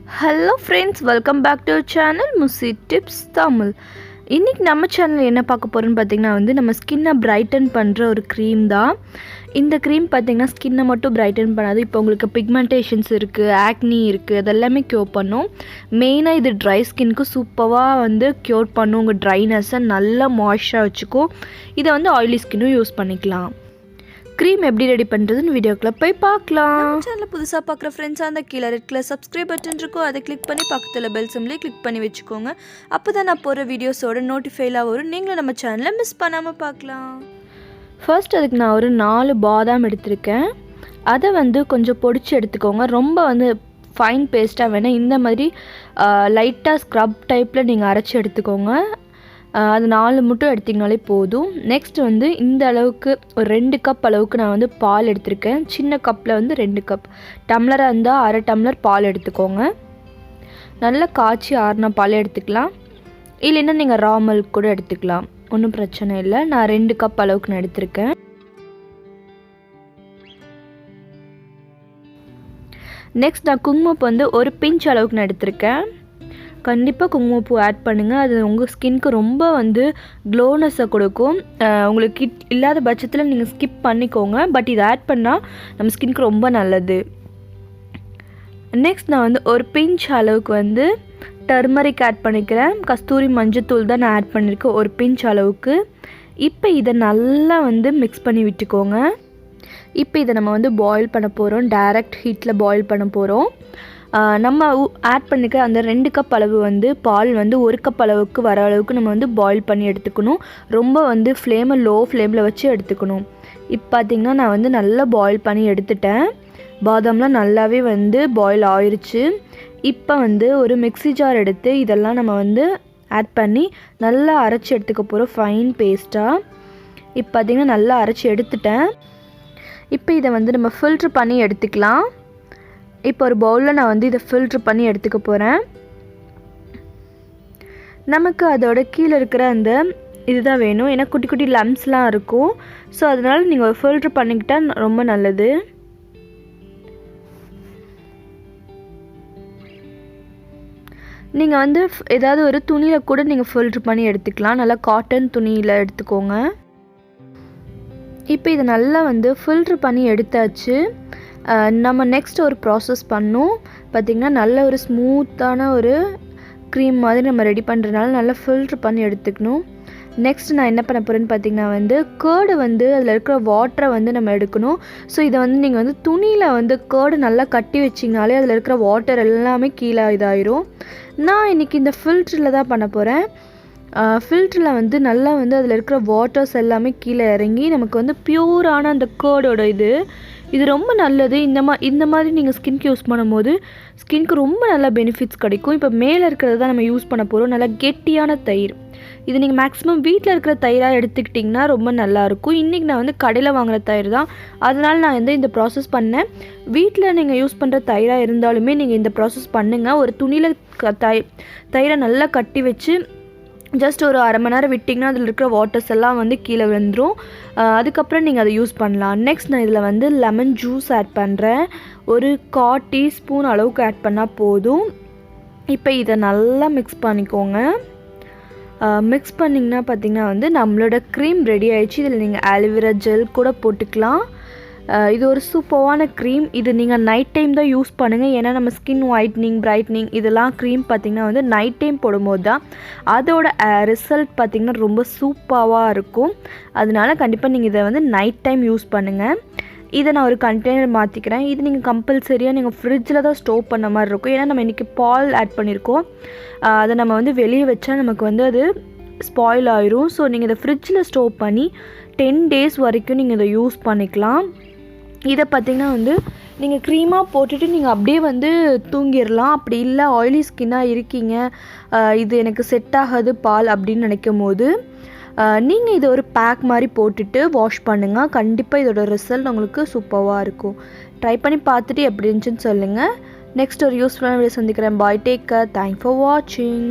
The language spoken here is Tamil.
Hello friends, welcome back to our channel Musi Tips Tamil. இன்னைக்கு நம்ம சேனல்ல என்ன பார்க்க போறோம்னு பாத்தீங்கன்னா நம்ம ஸ்கின்னை பிரைட்டன் பண்ற ஒரு க்ரீம் தான். இந்த க்ரீம் பாத்தீங்கன்னா ஸ்கின்னை மட்டும் பிரைட்டன் பண்ணாது. இப்போ உங்களுக்கு பிக்மெண்டேஷன்ஸ் இருக்கு, ஆக்னி இருக்கு, அதெல்லாம் கியூர் பண்ணும். மெயினா இது ட்ரை ஸ்கின்க்கு சூப்பரா கியூர் பண்ணும். உங்க ட்ரைனஸை நல்லா மாய்ஸ்சரா வச்சுக்கும். இத ஆயிலி ஸ்கின்னும் யூஸ் பண்ணிக்கலாம். க்ரீம் எப்படி ரெடி பண்ணுறதுன்னு வீடியோக்குள்ளே போய் பார்க்கலாம். நம்ம சேனலில் புதுசாக பார்க்குற ஃப்ரெண்ட்ஸாக அந்த கீழே ரெட் கலர் சப்ஸ்கிரைப் பட்டன் இருக்கும், அதை கிளிக் பண்ணி பக்கத்தில் பெல் சிம்லேயே கிளிக் பண்ணி வச்சுக்கோங்க. அப்போ தான் நான் போகிற வீடியோஸோட நோட்டிஃபைலாக வரும். நீங்களும் நம்ம சேனலை மிஸ் பண்ணாமல் பார்க்கலாம். ஃபர்ஸ்ட் அதுக்கு நான் ஒரு 4 பாதாம் எடுத்திருக்கேன். அதை கொஞ்சம் பொடிச்சு எடுத்துக்கோங்க. ரொம்ப ஃபைன் பேஸ்ட்டாக வேணால் இந்த மாதிரி லைட்டாக ஸ்க்ரப் டைப்பில் நீங்கள் அரைச்சி எடுத்துக்கோங்க. அது 4 மட்டும் எடுத்திங்கனாலே போதும். நெக்ஸ்ட் இந்த அளவுக்கு ஒரு 2 கப் அளவுக்கு நான் பால் எடுத்திருக்கேன். சின்ன கப்பில் 2 கப், டம்ளராக இருந்தால் அரை டம்ளர் பால் எடுத்துக்கோங்க. நல்லா காய்ச்சி ஆறின பால் எடுத்துக்கலாம். இல்லைன்னா நீங்கள் ரா மில்க் கூட எடுத்துக்கலாம், ஒன்றும் பிரச்சனை இல்லை. நான் 2 கப் அளவுக்கு நான் எடுத்திருக்கேன். நெக்ஸ்ட் நான் குங்குமப்பூ ஒரு பிஞ்ச் அளவுக்கு நான் எடுத்திருக்கேன். கண்டிப்பாக குங்குமப்பூ ஆட் பண்ணுங்கள். அது உங்கள் ஸ்கின்க்கு ரொம்ப க்ளோனஸை கொடுக்கும். உங்களுக்கு இல்லாத பட்சத்தில் நீங்கள் ஸ்கிப் பண்ணிக்கோங்க. பட் இதை ஆட் பண்ணால் நம்ம ஸ்கின்க்கு ரொம்ப நல்லது. நெக்ஸ்ட் நான் ஒரு பிஞ்ச் அளவுக்கு டர்மரிக் ஆட் பண்ணிக்கிறேன். கஸ்தூரி மஞ்சத்தூள் தான் நான் ஆட் பண்ணியிருக்கேன், ஒரு பிஞ்ச் அளவுக்கு. இப்போ இதை நல்லா மிக்ஸ் பண்ணி விட்டுக்கோங்க. இப்போ இதை நம்ம பாயில் பண்ண போகிறோம். டைரக்ட் ஹீட்டில் பாயில் பண்ண போகிறோம். நம்ம ஆட் பண்ணிக்க அந்த 2 கப் அளவு பால் 1 கப் அளவுக்கு வர அளவுக்கு நம்ம பாயில் பண்ணி எடுத்துக்கணும். ரொம்ப ஃப்ளேமை லோ ஃப்ளேமில் வச்சு எடுத்துக்கணும். இப்போ பார்த்திங்கன்னா நான் நல்லா பாயில் பண்ணி எடுத்துட்டேன். பாதாம்லாம் நல்லாவே பாயில் ஆயிடுச்சு. இப்போ ஒரு மிக்ஸி ஜார் எடுத்து இதெல்லாம் நம்ம ஆட் பண்ணி நல்லா அரைச்சி எடுத்துக்க போகிறோம், ஃபைன் பேஸ்ட்டாக. இப்போ பார்த்திங்கன்னா நல்லா அரைச்சி எடுத்துட்டேன். இப்போ இதை நம்ம ஃபில்ட்ரு பண்ணி எடுத்துக்கலாம். இப்போ ஒரு பவுலில் நான் இதை ஃபில்ட்ரு பண்ணி எடுத்துக்க போகிறேன். நமக்கு அதோட கீழே இருக்கிற அந்த இதுதான் வேணும், ஏன்னா குட்டி குட்டி லம்ஸ்லாம் இருக்கும். ஸோ அதனால் நீங்கள் ஒரு ஃபில்ட்ரு பண்ணிக்கிட்டால் ரொம்ப நல்லது. நீங்கள் ஏதாவது ஒரு துணியில் கூட நீங்கள் ஃபில்ட்ரு பண்ணி எடுத்துக்கலாம். நல்லா காட்டன் துணியில் எடுத்துக்கோங்க. இப்போ இதை நல்லா ஃபில்ட்ரு பண்ணி எடுத்தாச்சு. நம்ம நெக்ஸ்ட் ஒரு ப்ராசஸ் பண்ணோம். பார்த்திங்கன்னா நல்ல ஒரு ஸ்மூத்தான ஒரு க்ரீம் மாதிரி நம்ம ரெடி பண்ணுறதுனால நல்லா ஃபில்ட்ரு பண்ணி எடுத்துக்கணும். நெக்ஸ்ட் நான் என்ன பண்ண போகிறேன்னு பார்த்திங்கன்னா கேர்டு அதில் இருக்கிற வாட்டரை நம்ம எடுக்கணும். ஸோ இதை நீங்கள் துணியில் கேர்டு நல்லா கட்டி வச்சிங்கனாலே அதில் இருக்கிற வாட்டர் எல்லாமே கீழே இதாயிரும். நான் இன்றைக்கி இந்த ஃபில்ட்ரில் தான் பண்ண போகிறேன். ஃபில்ட்ரில் நல்லா அதில் இருக்கிற வாட்டர்ஸ் எல்லாமே கீழே இறங்கி நமக்கு பியூரான அந்த கேர்டோட இது ரொம்ப நல்லது. இந்த மாதிரி நீங்கள் ஸ்கின்க்கு யூஸ் பண்ணும்போது ஸ்கின்க்கு ரொம்ப நல்ல பெனிஃபிட்ஸ் கிடைக்கும். இப்போ மேலே இருக்கிறது தான் நம்ம யூஸ் பண்ண போகிறோம். நல்லா கெட்டியான தயிர். இது நீங்கள் மேக்ஸிமம் வீட்டில் இருக்கிற தயிராக எடுத்துக்கிட்டிங்கன்னா ரொம்ப நல்லாயிருக்கும். இன்றைக்கி நான் கடையில் வாங்குகிற தயிர் தான், அதனால் நான் இந்த ப்ராசஸ் பண்ணேன். வீட்டில் நீங்கள் யூஸ் பண்ணுற தயிராக இருந்தாலுமே நீங்கள் இந்த ப்ராசஸ் பண்ணுங்கள். ஒரு துணியில் தயிரை நல்லா கட்டி வச்சு ஜஸ்ட் ஒரு அரை மணி நேரம் விட்டிங்கன்னா அதில் இருக்கிற வாட்டர்ஸ் எல்லாம் கீழே விழுந்துடும். அதுக்கப்புறம் நீங்கள் அதை யூஸ் பண்ணலாம். நெக்ஸ்ட் நான் இதில் லெமன் ஜூஸ் ஆட் பண்ணுறேன். ஒரு 1/4 டீஸ்பூன் அளவுக்கு ஆட் பண்ணால் போதும். இப்போ இதை நல்லா மிக்ஸ் பண்ணிக்கோங்க. மிக்ஸ் பண்ணிங்கன்னா பார்த்திங்கன்னா நம்மளோட க்ரீம் ரெடி ஆகிடுச்சு. இதில் நீங்கள் ஆலோவேரா ஜெல் கூட போட்டுக்கலாம். இது ஒரு சூப்பரான க்ரீம். இது நீங்கள் நைட் டைம் தான் யூஸ் பண்ணுங்கள். ஏன்னா நம்ம ஸ்கின் ஒயிட்னிங், பிரைட்னிங் இதெல்லாம் க்ரீம் பார்த்திங்கன்னா நைட் டைம் போடும்போது தான் அதோட ரிசல்ட் பார்த்திங்கன்னா ரொம்ப சூப்பராக இருக்கும். அதனால கண்டிப்பாக நீங்கள் இதை நைட் டைம் யூஸ் பண்ணுங்கள். இதை நான் ஒரு கண்டெய்னர் மாற்றிக்கிறேன். இது நீங்கள் கம்பல்சரியாக நீங்கள் ஃப்ரிட்ஜில் தான் ஸ்டோர் பண்ண மாதிரி இருக்கும். ஏன்னா நம்ம இன்றைக்கி பால் ஆட் பண்ணியிருக்கோம். அதை நம்ம வெளியே வச்சா நமக்கு அது ஸ்பாயில் ஆயிரும். ஸோ நீங்கள் இதை ஃப்ரிட்ஜில் ஸ்டோர் பண்ணி 10 டேஸ் வரைக்கும் நீங்கள் இதை யூஸ் பண்ணிக்கலாம். இதை பார்த்திங்கன்னா நீங்கள் க்ரீமாக போட்டுட்டு நீங்கள் அப்படியே தூங்கிடலாம். அப்படி இல்லை ஆயிலி ஸ்கின்னாக இருக்கீங்க, இது எனக்கு செட் ஆகாது பால் அப்படின்னு நினைக்கும் போது நீங்கள் இதை ஒரு பேக் மாதிரி போட்டுட்டு வாஷ் பண்ணுங்கள். கண்டிப்பாக இதோட ரிசல்ட் உங்களுக்கு சூப்பராக இருக்கும். ட்ரை பண்ணி பார்த்துட்டு எப்படி இருந்துச்சுன்னு சொல்லுங்கள். நெக்ஸ்ட் ஒரு யூஸ்ஃபுல்லான வீடியோ சந்திக்கிறேன். பாய், டேக் கேர், தேங்க்ஸ் ஃபார் வாட்சிங்.